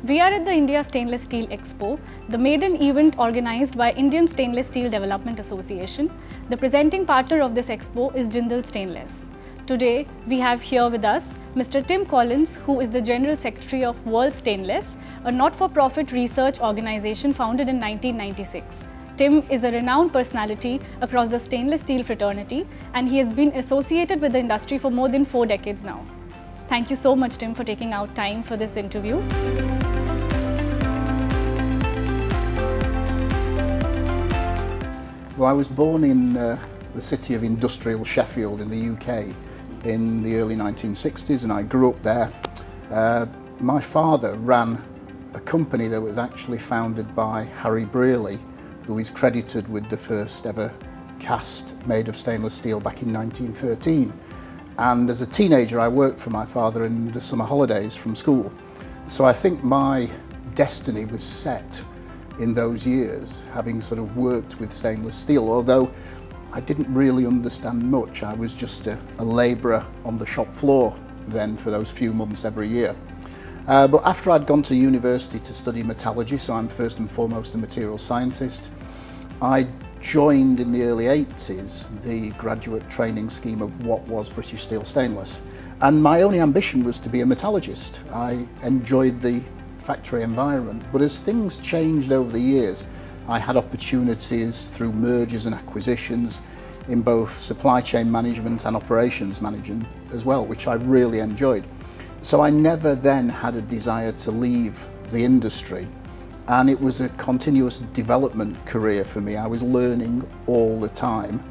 We are at the India Stainless Steel Expo, the maiden event organized by Indian Stainless Steel Development Association. The presenting partner of this expo is Jindal Stainless. Today, we have here with us Mr. Tim Collins, who is the General Secretary of World Stainless, a not-for-profit research organization founded in 1996. Tim is a renowned personality across the stainless steel fraternity, and he has been associated with the industry for more than 4 decades now. Thank you so much, Tim, for taking out time for this interview. Well, I was born in the city of industrial Sheffield in the UK in the early 1960s, and I grew up there. My father ran a company that was actually founded by Harry Brearley, who is credited with the first ever cast made of stainless steel back in 1913. And as a teenager, I worked for my father in the summer holidays from school. So I think my destiny was set in those years, having sort of worked with stainless steel, although I didn't really understand much. I was just a labourer on the shop floor then for those few months every year. But after I'd gone to university to study metallurgy, so I'm first and foremost a materials scientist, I joined in the early 80s the graduate training scheme of what was British Steel Stainless. And my only ambition was to be a metallurgist. I enjoyed the factory environment, but as things changed over the years, I had opportunities through mergers and acquisitions in both supply chain management and operations management as well, which I really enjoyed. So I never then had a desire to leave the industry, and it was a continuous development career for me. I was learning all the time,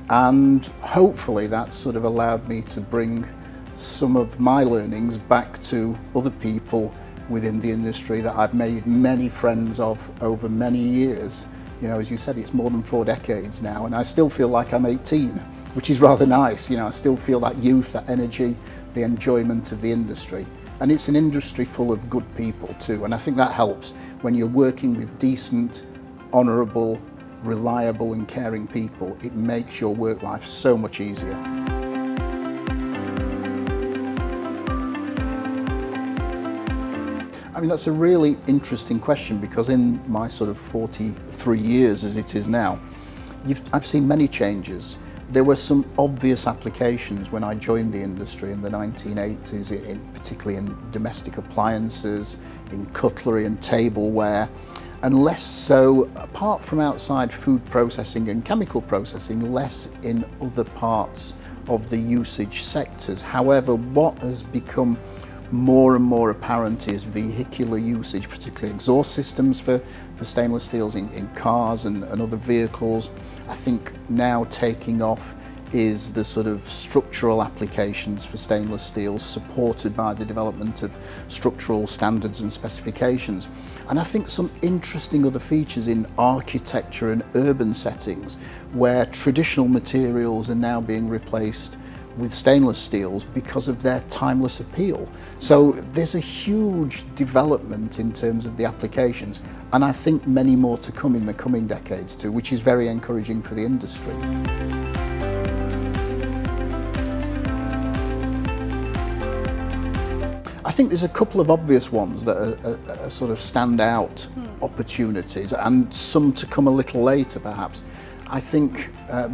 and hopefully that sort of allowed me to bring some of my learnings back to other people within the industry that I've made many friends of over many years. You know, as you said, it's more than 4 decades now, and I still feel like I'm 18, which is rather nice. You know, I still feel that youth, that energy, the enjoyment of the industry. And it's an industry full of good people too, and I think that helps when you're working with decent, honourable, reliable and caring people. It makes your work life so much easier. I mean, that's a really interesting question, because in my sort of 43 years as it is now, I've seen many changes. There were some obvious applications when I joined the industry in the 1980s, particularly in domestic appliances, in cutlery and tableware, and less so, apart from outside food processing and chemical processing, less in other parts of the usage sectors. However, what has become more and more apparent is vehicular usage, particularly exhaust systems for stainless steels in cars and other vehicles. I think now taking off is the sort of structural applications for stainless steel, supported by the development of structural standards and specifications. And I think some interesting other features in architecture and urban settings, where traditional materials are now being replaced with stainless steels because of their timeless appeal. So there's a huge development in terms of the applications, and I think many more to come in the coming decades too, which is very encouraging for the industry. I think there's a couple of obvious ones that are sort of standout opportunities, and some to come a little later perhaps. I think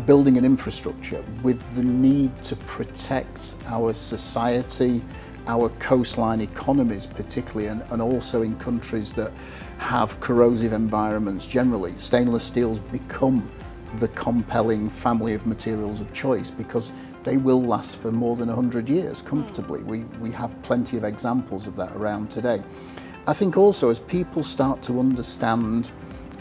building an infrastructure with the need to protect our society, our coastline economies particularly, and also in countries that have corrosive environments generally. Stainless steel's become the compelling family of materials of choice because they will last for more than 100 years comfortably. We have plenty of examples of that around today. I think also as people start to understand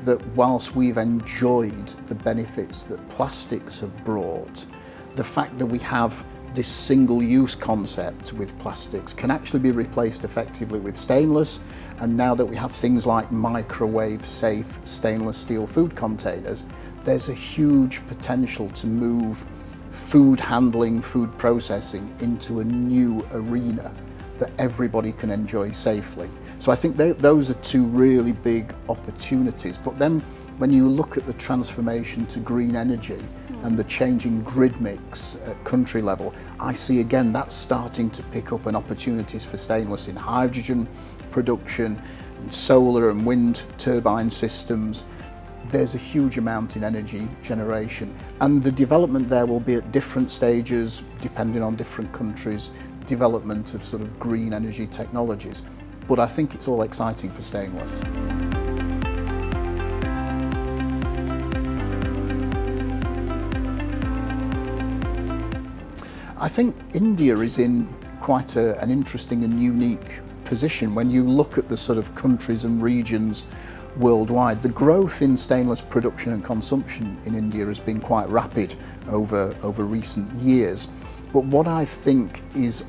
that whilst we've enjoyed the benefits that plastics have brought, the fact that we have this single-use concept with plastics can actually be replaced effectively with stainless, and now that we have things like microwave-safe stainless steel food containers, there's a huge potential to move food handling, food processing into a new arena that everybody can enjoy safely. So I think those are 2 really big opportunities. But then when you look at the transformation to green energy and the changing grid mix at country level, I see again that's starting to pick up an opportunities for stainless in hydrogen production, solar and wind turbine systems. There's a huge amount in energy generation, and the development there will be at different stages depending on different countries' development of sort of green energy technologies. But I think it's all exciting for stainless. I think India is in quite an interesting and unique position when you look at the sort of countries and regions worldwide. The growth in stainless production and consumption in India has been quite rapid over recent years. But what I think is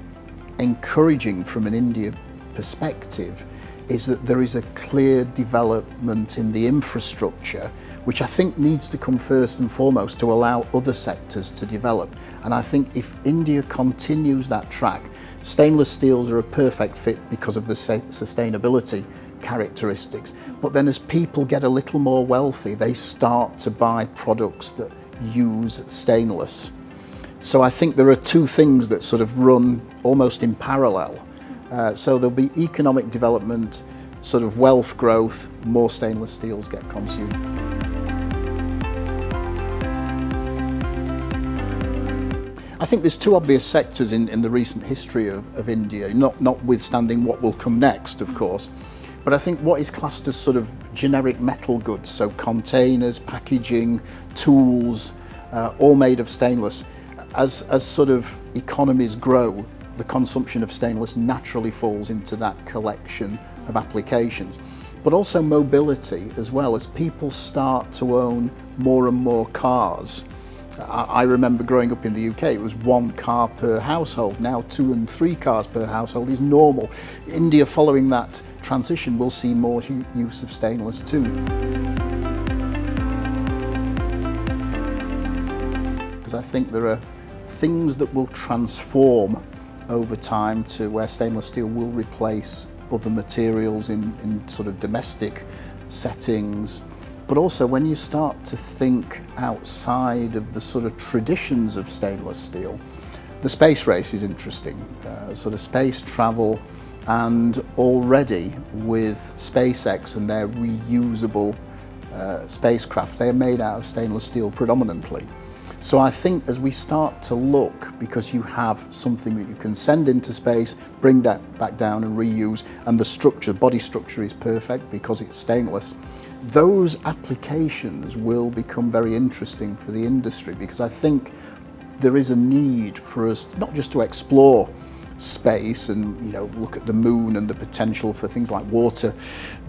encouraging from an India perspective is that there is a clear development in the infrastructure, which I think needs to come first and foremost to allow other sectors to develop. And I think if India continues that track, stainless steels are a perfect fit because of the sustainability characteristics. But then as people get a little more wealthy, they start to buy products that use stainless. So I think there are two things that sort of run almost in parallel. So there'll be economic development, sort of wealth growth, more stainless steels get consumed. I think there's two obvious sectors in the recent history of India, notwithstanding what will come next, of course. But I think what is classed as sort of generic metal goods, so containers, packaging, tools, all made of stainless. As sort of economies grow, the consumption of stainless naturally falls into that collection of applications. But also mobility as well, as people start to own more and more cars. I remember growing up in the UK, it was 1 car per household. Now 2 and 3 cars per household is normal. India, following that transition, will see more use of stainless too. Because I think there are things that will transform over time to where stainless steel will replace other materials in sort of domestic settings. But also when you start to think outside of the sort of traditions of stainless steel, the space race is interesting, sort of space travel, and already with SpaceX and their reusable spacecraft, they are made out of stainless steel predominantly. So I think as we start to look, because you have something that you can send into space, bring that back down and reuse, and the structure, body structure is perfect because it's stainless, those applications will become very interesting for the industry, because I think there is a need for us not just to explore space and look at the moon and the potential for things like water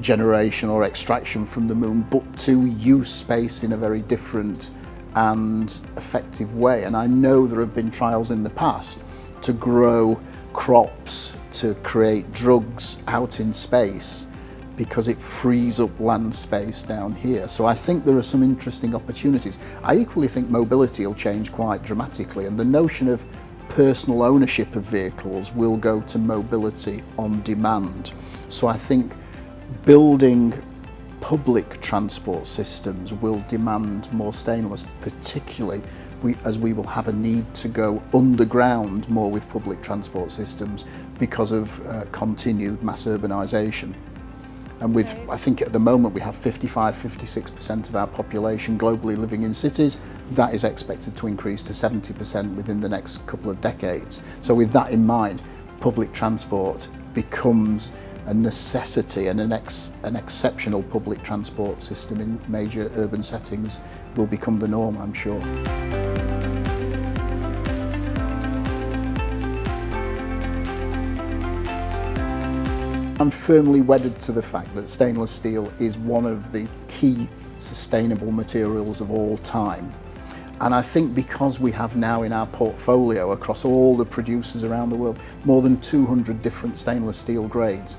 generation or extraction from the moon, but to use space in a very different and effective way. And I know there have been trials in the past to grow crops, to create drugs out in space, because it frees up land space down here. So I think there are some interesting opportunities. I equally think mobility will change quite dramatically, and the notion of personal ownership of vehicles will go to mobility on demand. So I think building public transport systems will demand more stainless, particularly as we will have a need to go underground more with public transport systems because of continued mass urbanisation. And with, I think at the moment we have 55–56% of our population globally living in cities. That is expected to increase to 70% within the next couple of decades. So with that in mind, public transport becomes a necessity, and an exceptional public transport system in major urban settings will become the norm, I'm sure. I'm firmly wedded to the fact that stainless steel is one of the key sustainable materials of all time. And I think because we have now in our portfolio across all the producers around the world more than 200 different stainless steel grades,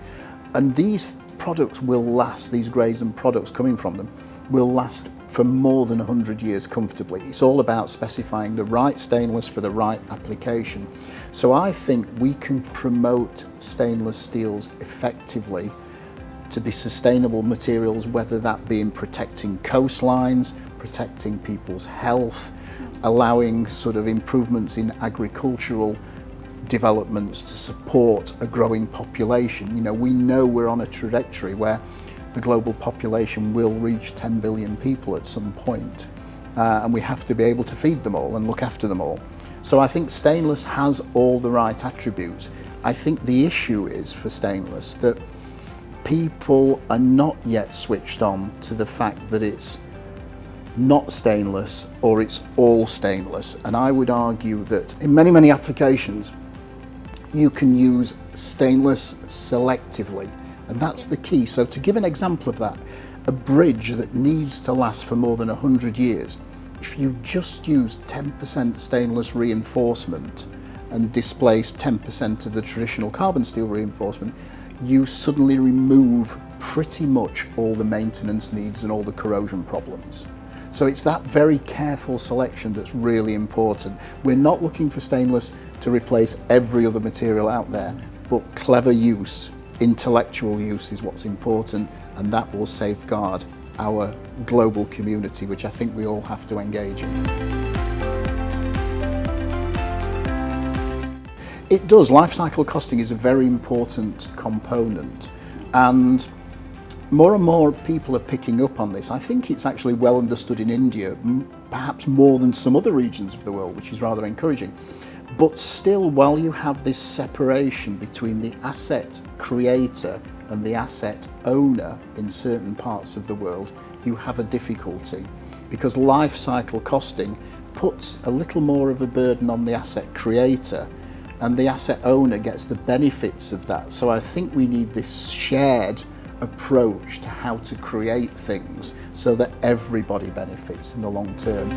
and these products will last, these grades and products coming from them will last for more than 100 years comfortably. It's all about specifying the right stainless for the right application. So I think we can promote stainless steels effectively to be sustainable materials, whether that be in protecting coastlines, protecting people's health, allowing sort of improvements in agricultural developments to support a growing population. You know, we know we're on a trajectory where the global population will reach 10 billion people at some point, and we have to be able to feed them all and look after them all. So I think stainless has all the right attributes. I think the issue is for stainless that people are not yet switched on to the fact that it's not stainless or it's all stainless. And I would argue that in many, many applications, you can use stainless selectively, and that's the key. So to give an example of that, a bridge that needs to last for more than 100 years, if you just use 10% stainless reinforcement and displace 10% of the traditional carbon steel reinforcement, you suddenly remove pretty much all the maintenance needs and all the corrosion problems. So it's that very careful selection that's really important. We're not looking for stainless to replace every other material out there, but clever use, intellectual use is what's important, and that will safeguard our global community, which I think we all have to engage in. It does. Life cycle costing is a very important component, and more people are picking up on this. I think it's actually well understood in India, perhaps more than some other regions of the world, which is rather encouraging. But still, while you have this separation between the asset creator and the asset owner in certain parts of the world, you have a difficulty, because life cycle costing puts a little more of a burden on the asset creator, and the asset owner gets the benefits of that. So I think we need this shared approach to how to create things so that everybody benefits in the long term.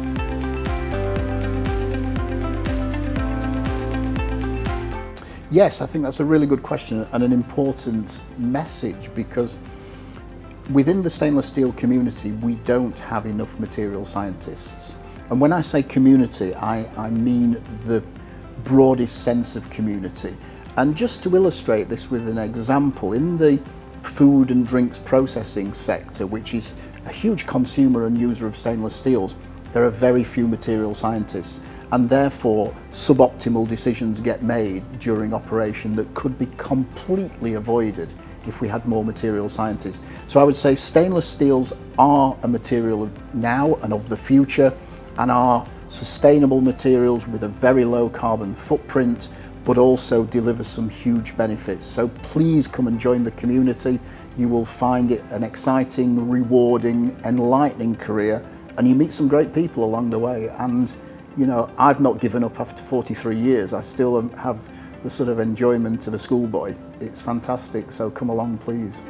Yes, I think that's a really good question and an important message, because within the stainless steel community, we don't have enough material scientists. And when I say community, I mean the broadest sense of community. And just to illustrate this with an example, in the food and drinks processing sector, which is a huge consumer and user of stainless steels, there are very few material scientists, and therefore suboptimal decisions get made during operation that could be completely avoided if we had more material scientists. So I would say stainless steels are a material of now and of the future, and are sustainable materials with a very low carbon footprint, but also deliver some huge benefits. So please come and join the community. You will find it an exciting, rewarding, enlightening career, and you meet some great people along the way. And you know, I've not given up after 43 years. I still have the sort of enjoyment of a schoolboy. It's fantastic, so come along please.